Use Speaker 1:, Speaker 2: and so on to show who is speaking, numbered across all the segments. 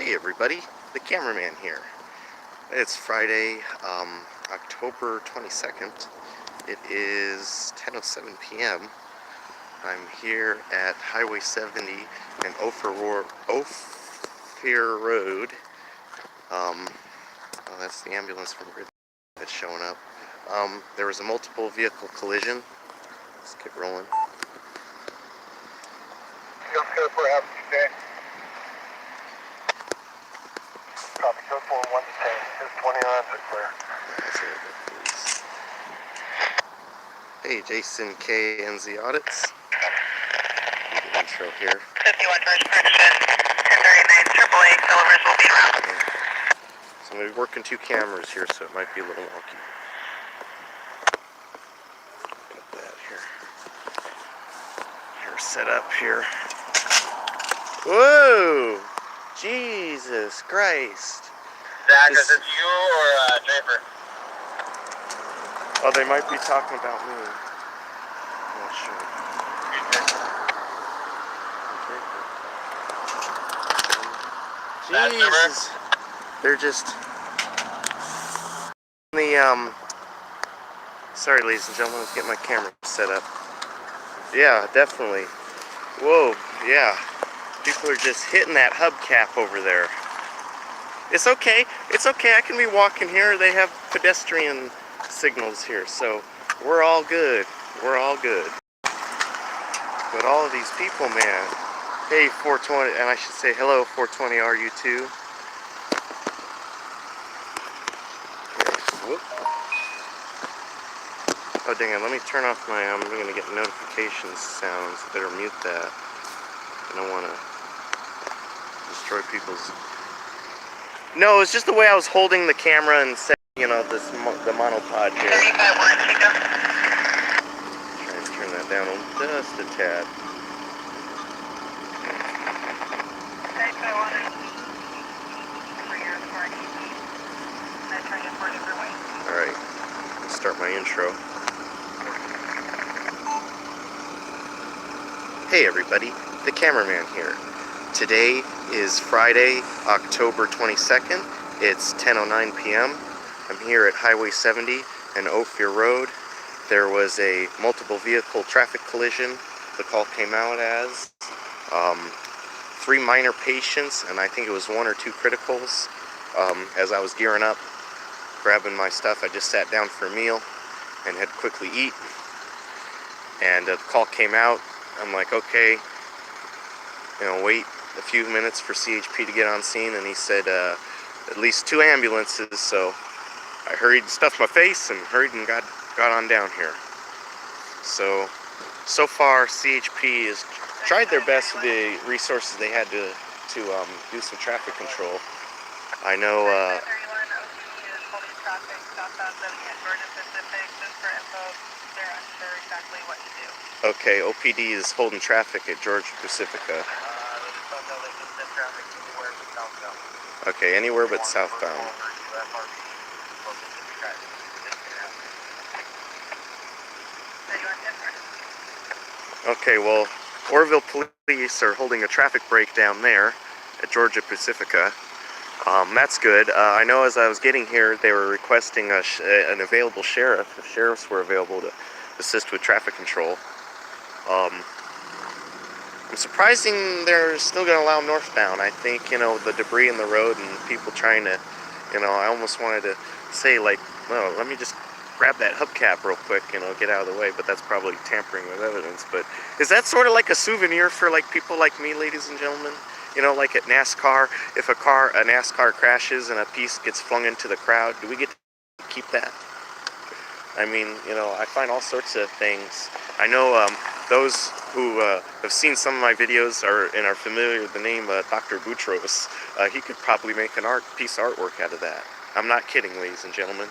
Speaker 1: Hey everybody, the cameraman here. It's Friday, October 22nd. It is 10:07 p.m. I'm here at Highway 70 and Ophir Road. Oh, that's the ambulance from Grid that's showing up. There was a multiple vehicle collision. Let's get rolling.
Speaker 2: Copy, code 4-1 to 10. It's 20 on to clear.
Speaker 1: Hey, Jason K. NZ Audits. The intro here.
Speaker 3: 51 George Correction, 1039 AAA, Silvers will be around.
Speaker 1: So I'm going to be working two cameras here, so it might be a little wonky. Got that here. Here, set up here. Whoa! Jesus Christ!
Speaker 2: Zach, is it you or Draper?
Speaker 1: Oh, they might be talking about me. I'm not sure. Jesus! They're just... Sorry, ladies and gentlemen, let's get my camera set up. Yeah, definitely. Whoa, yeah. People are just hitting that hubcap over there. It's okay. It's okay. I can be walking here. They have pedestrian signals here, so we're all good. We're all good. But all of these people, man. Hey, 420, and I should say hello, 420 RU2. Whoop. Oh, dang it. Let me turn off my, I'm going to get notifications sounds. Better mute that. I don't want to destroy people's... No, it's just the way I was holding the camera and setting, you know, the monopod here. Try and turn that down just a tad. Alright, let's start my intro. Hey everybody, the cameraman here. Today is Friday, October 22nd. It's 10:09 p.m. I'm here at Highway 70 and Ophir Road. There was a multiple vehicle traffic collision. The call came out as 3 minor patients, and I think it was 1 or 2 criticals. As I was gearing up, grabbing my stuff, I just sat down for a meal and had to quickly eat. And the call came out. I'm like, okay, you know, wait a few minutes for CHP to get on scene, and he said at least 2 ambulances, so I hurried and stuffed my face and hurried and got on down here. So far CHP has tried their best with the resources they had to do some traffic control. I know okay, OPD is holding traffic at Georgia Pacifica. Okay, anywhere but southbound. Okay, well, Oroville police are holding a traffic breakdown there at Georgia Pacifica. That's good. I know as I was getting here, they were requesting an available sheriff, if sheriffs were available to assist with traffic control. I'm surprising they're still going to allow northbound. I think, you know, the debris in the road and people trying to, you know, I almost wanted to say, like, well, let me just grab that hubcap real quick, you know, get out of the way, but that's probably tampering with evidence. But is that sort of like a souvenir for, like, people like me, ladies and gentlemen? You know, like at NASCAR, if a NASCAR crashes and a piece gets flung into the crowd, do we get to keep that? I mean, you know, I find all sorts of things. I know those who have seen some of my videos and are familiar with the name Dr. Boutros. He could probably make an piece of artwork out of that. I'm not kidding, ladies and gentlemen.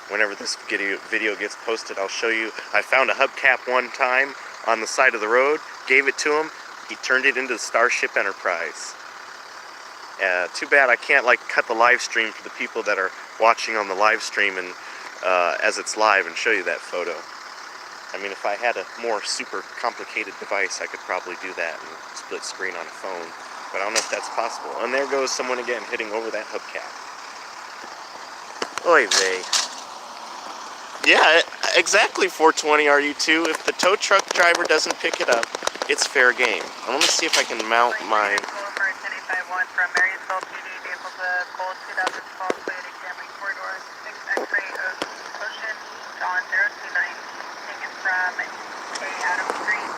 Speaker 1: Whenever this video gets posted, I'll show you. I found a hubcap one time on the side of the road, gave it to him. He turned it into the Starship Enterprise. Too bad I can't like cut the live stream for the people that are watching on the live stream and as it's live and show you that photo. I mean, if I had a more super complicated device, I could probably do that and split screen on a phone. But I don't know if that's possible. And there goes someone again hitting over that hubcap. Oy vey. Yeah, exactly, 420 RU2. If the tow truck driver doesn't pick it up, it's fair game. I want to see if I can mount my...
Speaker 3: From Marysville PD, vehicle to Gold 2012 Toyota Camry 4-door, 6 X-ray Ocean East on 029, taken from A. Adams Street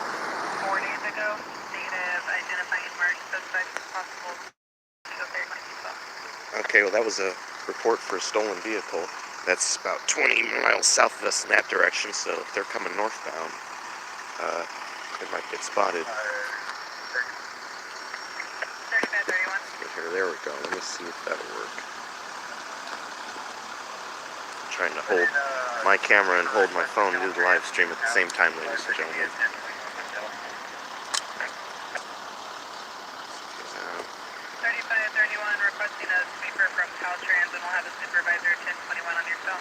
Speaker 3: 4 days ago. Negative identifying marked suspect possible.
Speaker 1: Okay, well that was a report for a stolen vehicle. That's about 20 miles south of us in that direction, so if they're coming northbound, they might get spotted.
Speaker 3: 3531.
Speaker 1: Here, there we go. Let me see if that'll work. I'm trying to hold my camera and hold my phone and do the live stream at the same time, ladies and gentlemen.
Speaker 3: 3531 requesting a sweeper from Caltrans, and we'll have a supervisor 1021 on your phone.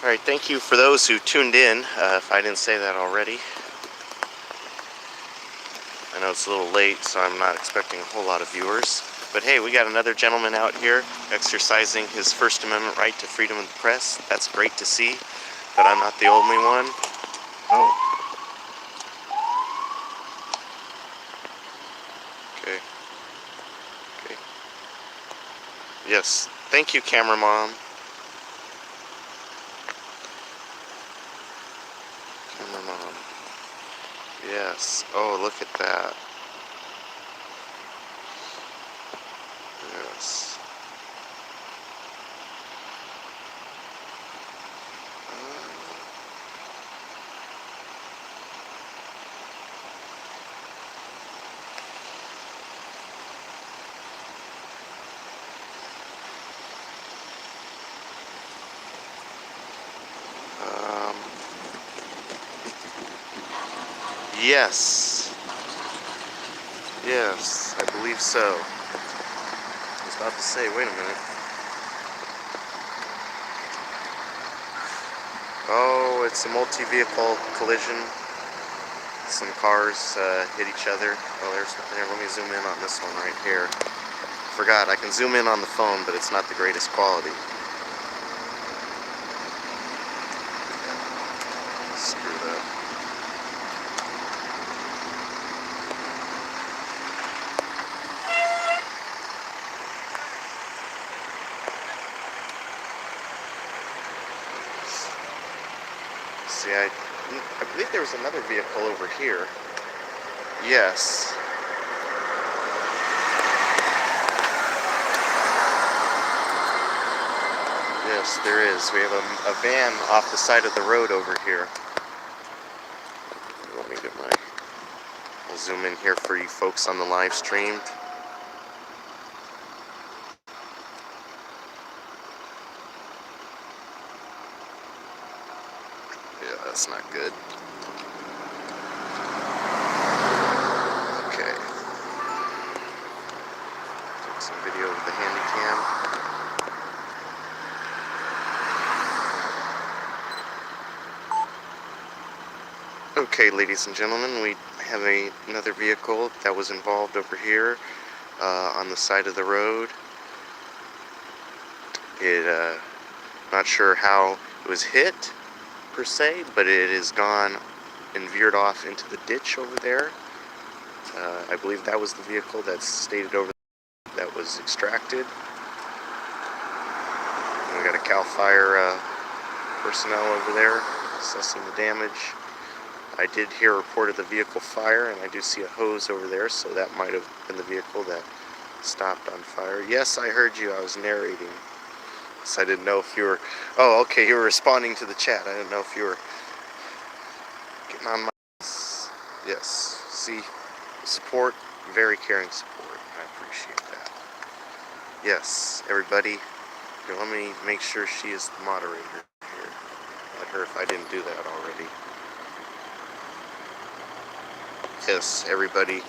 Speaker 1: Alright, thank you for those who tuned in, if I didn't say that already. I know it's a little late, so I'm not expecting a whole lot of viewers. But hey, we got another gentleman out here exercising his First Amendment right to freedom of the press. That's great to see, but I'm not the only one. Oh. Okay. Okay. Yes, thank you, camera mom. Camera mom. Yes. Oh, look at that. Yes. Yes. Yes, I believe so. I was about to say, wait a minute. Oh, it's a multi-vehicle collision. Some cars hit each other. Oh, there, let me zoom in on this one right here. Forgot, I can zoom in on the phone, but it's not the greatest quality. Screw that. See, I believe there was another vehicle over here. Yes. Yes, there is. We have a van off the side of the road over here. Let me get my... I'll zoom in here for you folks on the live stream. Yeah, that's not good. Okay. Took some video with the handy cam. Okay, ladies and gentlemen, we have another vehicle that was involved over here on the side of the road. Not sure how it was hit per se, but it has gone and veered off into the ditch over there. I believe that was the vehicle that's stated over there that was extracted. And we got a CAL FIRE personnel over there assessing the damage. I did hear a report of the vehicle fire, and I do see a hose over there, so that might have been the vehicle that stopped on fire. Yes, I heard you. I was narrating. So I didn't know if you were... Oh, okay, you were responding to the chat. I didn't know if you were getting on my... Yes, see, support, very caring support. I appreciate that. Yes, everybody, here, let me make sure she is the moderator here. Let her, if I didn't do that already. Yes, everybody,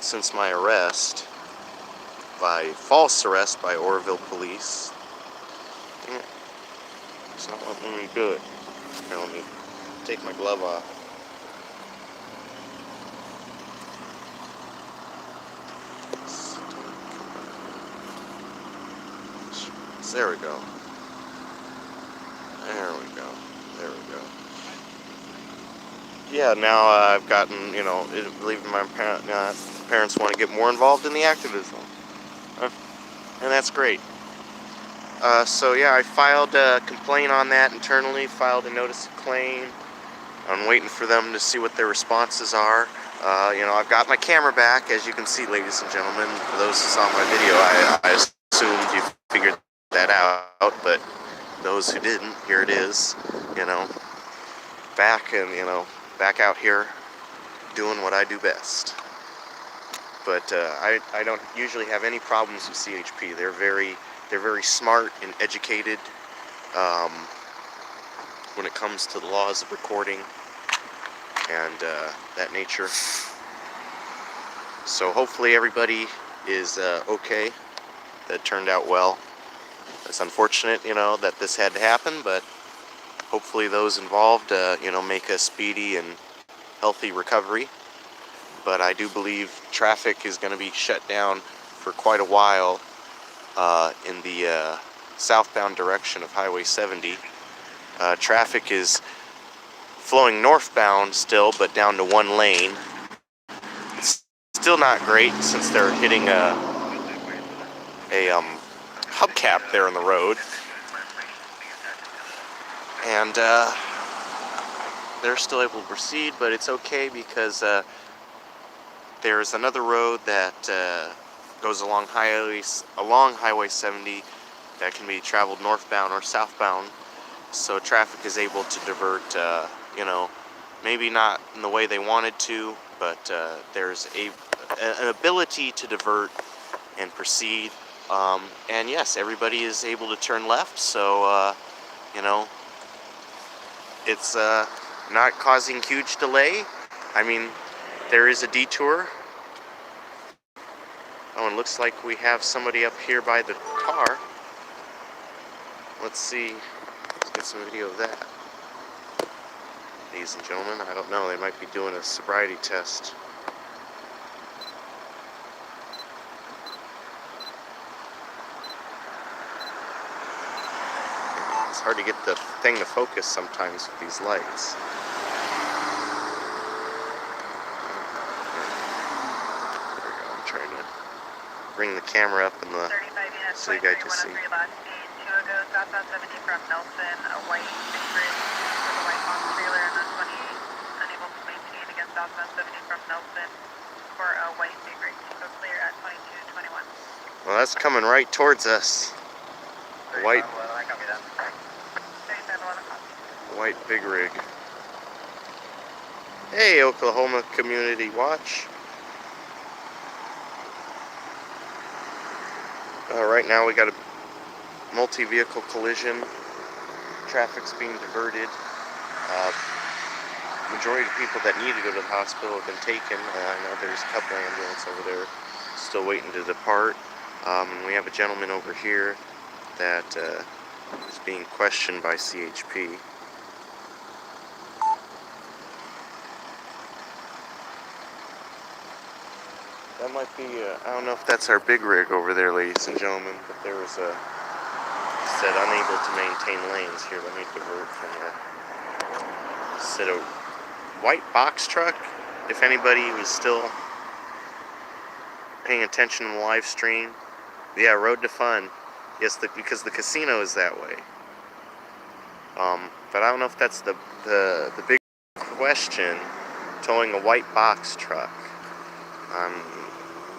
Speaker 1: since my arrest, by false arrest by Oroville police, it's not letting me do it. Here, let me take my glove off. There we go. There we go. There we go. Yeah, now I've gotten, you know, believing my parents want to get more involved in the activism. And that's great. So yeah, I filed a complaint on that internally, filed a notice of claim. I'm waiting for them to see what their responses are. You know, I've got my camera back, as you can see, ladies and gentlemen. For those who saw my video, I assumed you figured that out, but those who didn't, here it is, you know, back and, you know, back out here doing what I do best. But I don't usually have any problems with CHP. They're very smart and educated when it comes to the laws of recording and that nature. So hopefully everybody is okay. That turned out well. It's unfortunate, you know, that this had to happen, but hopefully those involved, you know, make a speedy and healthy recovery. But I do believe traffic is going to be shut down for quite a while in the southbound direction of Highway 70. Traffic is flowing northbound still, but down to one lane. It's still not great since they're hitting a hubcap there in the road. And they're still able to proceed, but it's okay because there's another road that goes along Highway 70 that can be traveled northbound or southbound, so traffic is able to divert, you know, maybe not in the way they wanted to, but there's an ability to divert and proceed. And yes, everybody is able to turn left, so you know, it's not causing huge delay. I mean, there is a detour. Oh, and looks like we have somebody up here by the car. Let's see. Let's get some video of that. Ladies and gentlemen, I don't know. They might be doing a sobriety test. It's hard to get the thing to focus sometimes with these lights. There we go. I'm trying to bring the camera up in the so you guys can see.
Speaker 3: Southbound 70 from Nelson, a white big bridge with a white box trailer and a 28, unable to maintain against southbound 70 from Nelson for a white big rig. So clear at 2221.
Speaker 1: Well, that's coming right towards us. White big rig. Hey, Oklahoma Community Watch. Right now we got a multi-vehicle collision. Traffic's being diverted. Majority of people that need to go to the hospital have been taken. I know there's a couple ambulances over there still waiting to depart. And we have a gentleman over here that is being questioned by CHP. That might be, I don't know if that's our big rig over there, ladies and gentlemen, but there was a, said unable to maintain lanes. Here, let me divert from the, said a white box truck. If anybody was still paying attention to the live stream, yeah, Road to Fun. Yes, because the casino is that way. But I don't know if that's the the big question, towing a white box truck.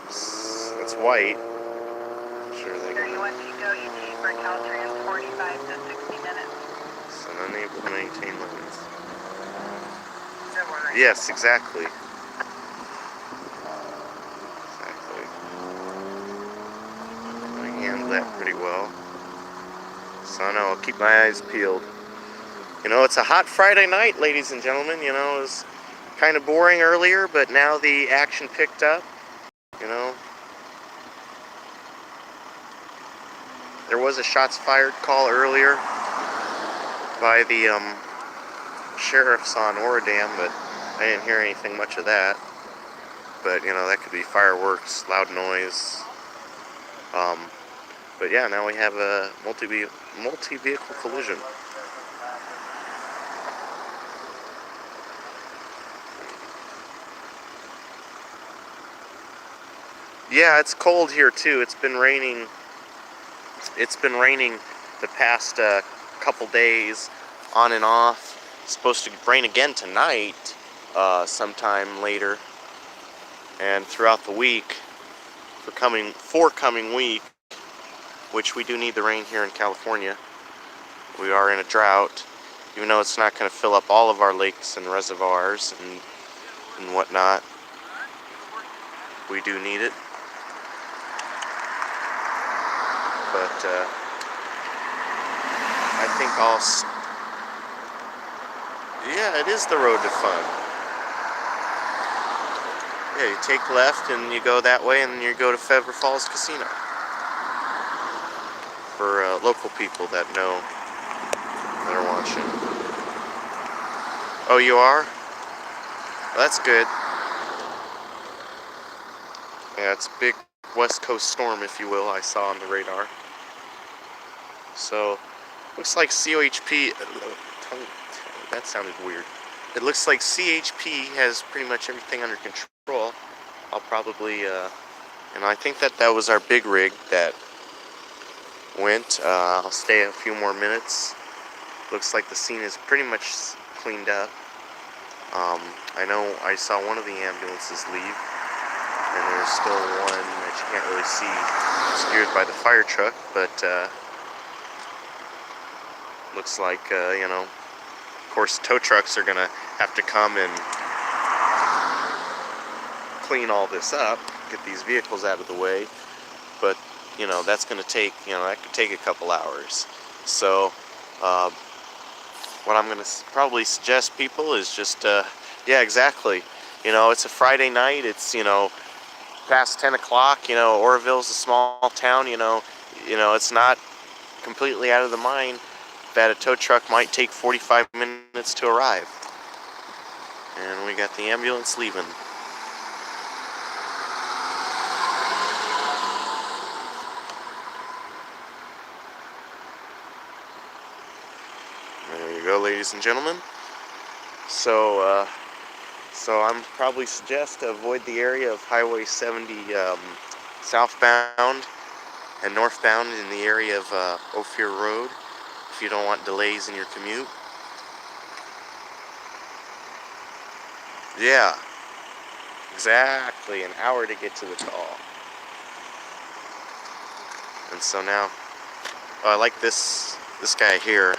Speaker 1: It's white. Sure they can.
Speaker 3: 31 Chico ET for Caltrans, 45 to 60 minutes.
Speaker 1: So unable to maintain limits.
Speaker 3: No worries.
Speaker 1: Yes, exactly. I handled that pretty well. So I know I'll keep my eyes peeled. You know, it's a hot Friday night, ladies and gentlemen. You know, it was kind of boring earlier, but now the action picked up. You know, there was a shots fired call earlier by the sheriffs on Orodam, but I didn't hear anything much of that. But you know, that could be fireworks, loud noise. But yeah, now we have a multi-vehicle collision. Yeah, it's cold here too. It's been raining. It's been raining the past couple days, on and off. It's supposed to rain again tonight, sometime later, and throughout the week for coming week, which we do need the rain here in California. We are in a drought, even though it's not going to fill up all of our lakes and reservoirs and whatnot. We do need it. But I think yeah, it is the road to fun. Yeah, you take left and you go that way, and you go to Feather Falls Casino. For local people that know, that are watching. Oh, you are? Well, that's good. Yeah, it's a big West Coast storm, if you will, I saw on the radar. So, looks like COHP, that sounded weird. It looks like CHP has pretty much everything under control. I'll probably, and I think that was our big rig that went. I'll stay a few more minutes. Looks like the scene is pretty much cleaned up. I know I saw one of the ambulances leave, and there's still one that you can't really see, obscured by the fire truck, but looks like, you know, of course tow trucks are gonna have to come and clean all this up, get these vehicles out of the way, but you know, that's gonna take, you know, that could take a couple hours. So what I'm gonna probably suggest people is just yeah, exactly, you know, it's a Friday night, it's, you know, past 10 o'clock, you know, Oroville's a small town, you know, it's not completely out of the mind that a tow truck might take 45 minutes to arrive. And we got the ambulance leaving. There you go, ladies and gentlemen. So, so I'm probably suggest to avoid the area of Highway 70 southbound and northbound in the area of Ophir Road if you don't want delays in your commute. Yeah, exactly, an hour to get to the call. And so now, I like this guy here.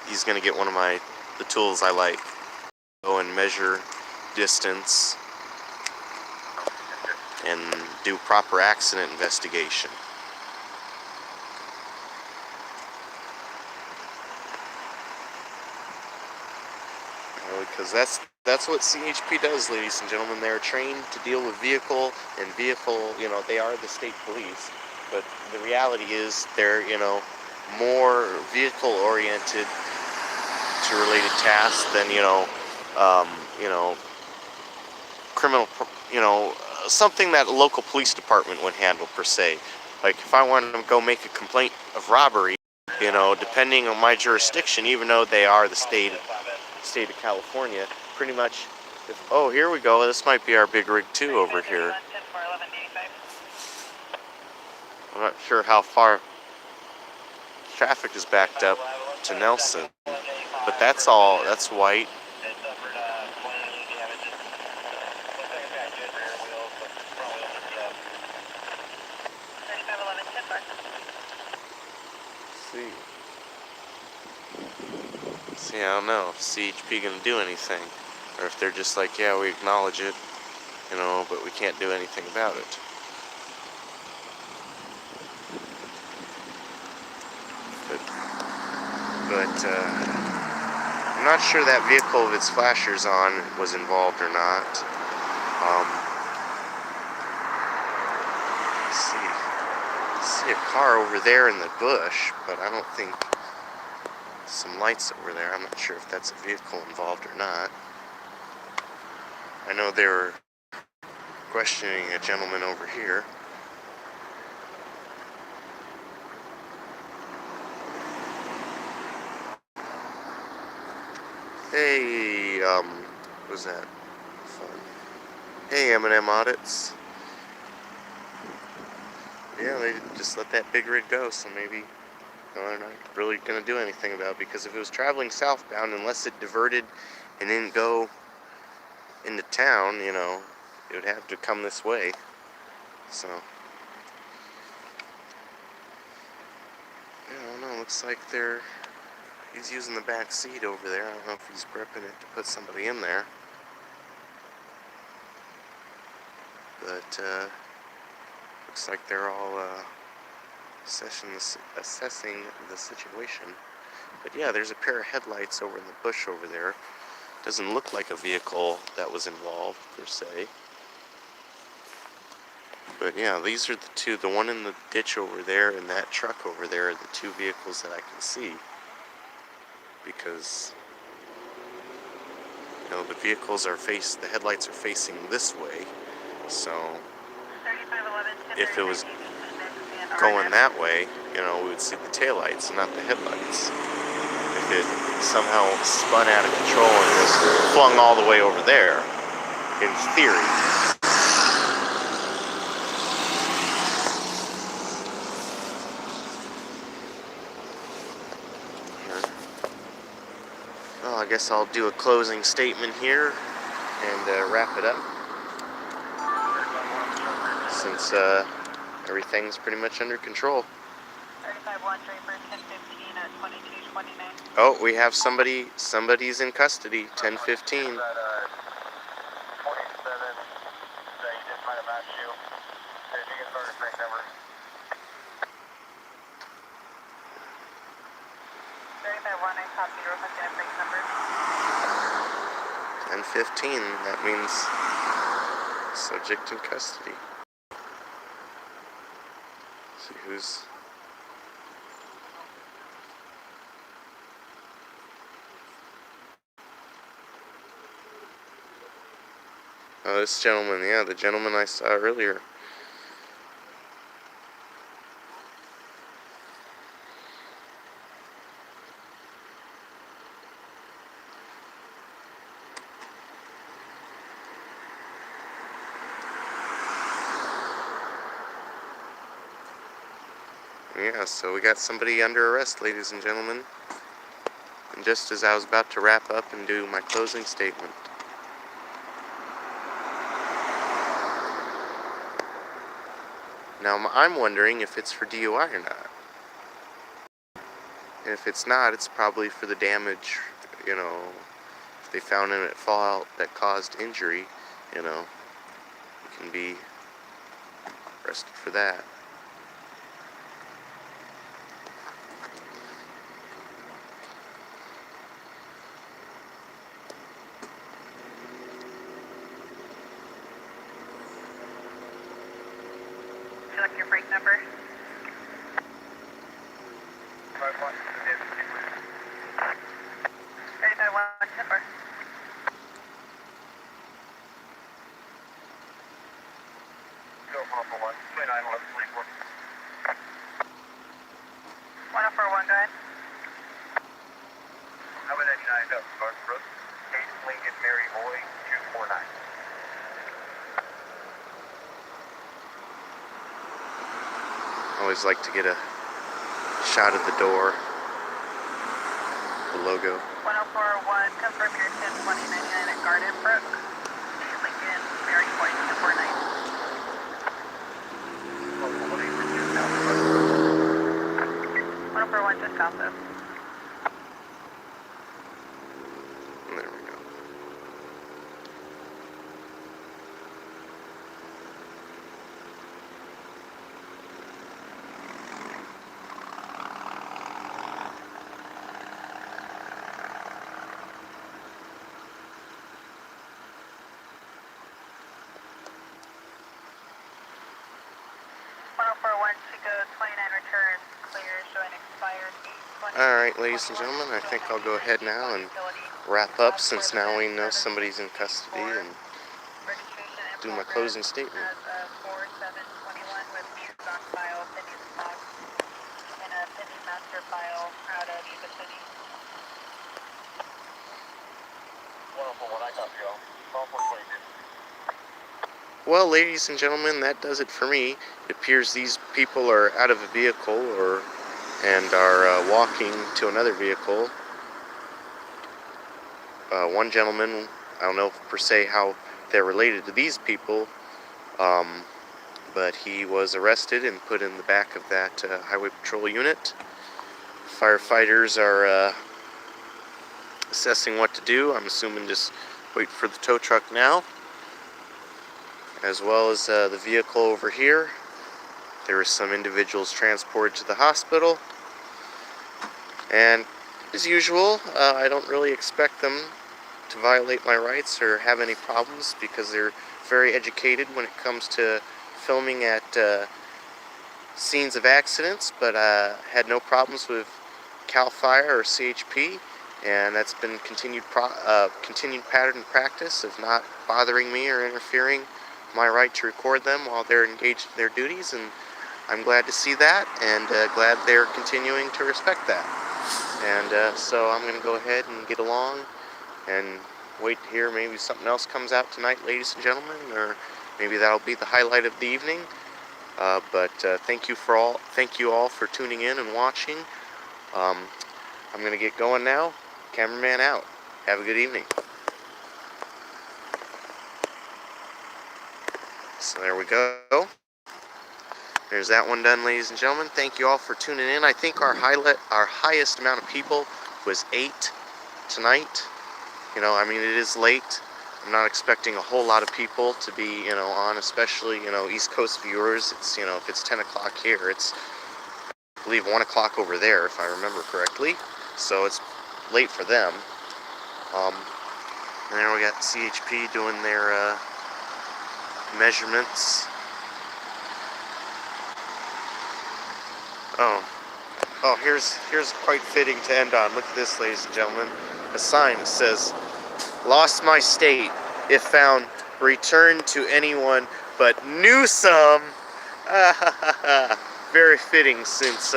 Speaker 1: He's gonna get one of the tools I like. Go and measure distance and do proper accident investigation. Because that's what CHP does, ladies and gentlemen. They're trained to deal with vehicle, you know, they are the state police, but the reality is they're, you know, more vehicle oriented to related tasks than, you know, criminal, something that a local police department would handle per se. Like if I wanted to go make a complaint of robbery, you know, depending on my jurisdiction, even though they are the state of California, pretty much, oh, here we go, this might be our big rig too over here. I'm not sure how far traffic is backed up to Nelson. But that's all, that's white.
Speaker 2: It suffered minor damages. Looks like it's got good rear wheels, but front wheels are beat up.
Speaker 3: 3511 10
Speaker 1: See, I don't know if CHP gonna do anything, or if they're just like, yeah, we acknowledge it, you know, but we can't do anything about it. But I'm not sure that vehicle with its flashers on was involved or not. See a car over there in the bush, but I don't think some lights over there. I'm not sure if that's a vehicle involved or not. I know they were questioning a gentleman over here. Hey, what was that? Fun. Hey, M&M Audits. Yeah, they just let that big rig go, so maybe they're not really going to do anything about it, because if it was traveling southbound, unless it diverted and didn't go into town, you know, it would have to come this way. So, yeah, I don't know, looks like he's using the back seat over there. I don't know if he's gripping it to put somebody in there. But, looks like they're all, assessing the situation. But yeah, there's a pair of headlights over in the bush over there. Doesn't look like a vehicle that was involved, per se. But yeah, these are the two. The one in the ditch over there and that truck over there are the two vehicles that I can see. Because, you know, the headlights are facing this way. So,
Speaker 3: 3511
Speaker 1: if it was going that way, you know, we would see the taillights, not the headlights. If it somehow spun out of control and just flung all the way over there, in theory. Well, I guess I'll do a closing statement here and wrap it up. Since everything's pretty much under control.
Speaker 3: 351 Draper 1015 at 2229.
Speaker 1: Oh, we have somebody's in custody, 1015.
Speaker 2: 47, that you just might have matched you. If you can start a brake number.
Speaker 3: 3519 copy, request a brake number.
Speaker 1: 1015, that means subject in custody. Let's see who's... Oh, this gentleman, yeah, the gentleman I saw earlier. Yeah, so we got somebody under arrest, ladies and gentlemen. And just as I was about to wrap up and do my closing statement. Now, I'm wondering if it's for DUI or not. And if it's not, it's probably for the damage, you know, if they found him at fault that caused injury, you know, you can be arrested for that.
Speaker 3: Select your brake number.
Speaker 2: 51,
Speaker 3: 351 Tipper.
Speaker 2: go for 1, 29, 11, 24.
Speaker 3: 1041, go ahead.
Speaker 2: Number 99, up, North Brook, Case Lincoln, Mary Boy, 249.
Speaker 1: I always like to get a shot of the door, the logo.
Speaker 3: 1041, confirm your 102099 at Garden Brook. Lincoln, Mary Point 249. 1041, just south of.
Speaker 1: There we go. Alright, ladies and gentlemen, I think I'll go ahead now and wrap up since now we know somebody's in custody and do my closing statement. Well, ladies and gentlemen, that does it for me. It appears these people are out of a vehicle and are walking to another vehicle. One gentleman, I don't know per se how they're related to these people, but he was arrested and put in the back of that highway patrol unit. Firefighters are assessing what to do. I'm assuming just wait for the tow truck now, as well as the vehicle over here. There were some individuals transported to the hospital, and as usual, I don't really expect them to violate my rights or have any problems because they're very educated when it comes to filming at scenes of accidents, but had no problems with CAL FIRE or CHP, and that's been continued pattern and practice of not bothering me or interfering my right to record them while they're engaged in their duties, and I'm glad to see that, and glad they're continuing to respect that. And so I'm going to go ahead and get along and wait to hear maybe something else comes out tonight, ladies and gentlemen, or maybe that'll be the highlight of the evening. But thank you all for tuning in and watching. I'm going to get going now. Cameraman out. Have a good evening. So there we go. There's that one done, ladies and gentlemen. Thank you all for tuning in. I think our highest amount of people was 8 tonight. You know, I mean, it is late. I'm not expecting a whole lot of people to be, on, especially, East Coast viewers. It's, if it's 10 o'clock here, it's, I believe, 1 o'clock over there, if I remember correctly. So it's late for them. And there we got CHP doing their measurements. Oh, here's quite fitting to end on. Look at this, ladies and gentlemen. A sign that says, "Lost my state. If found, return to anyone but Newsome." Very fitting, since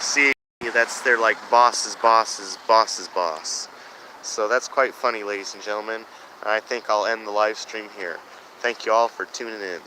Speaker 1: see, that's their like boss's boss. So that's quite funny, ladies and gentlemen. I think I'll end the live stream here. Thank you all for tuning in.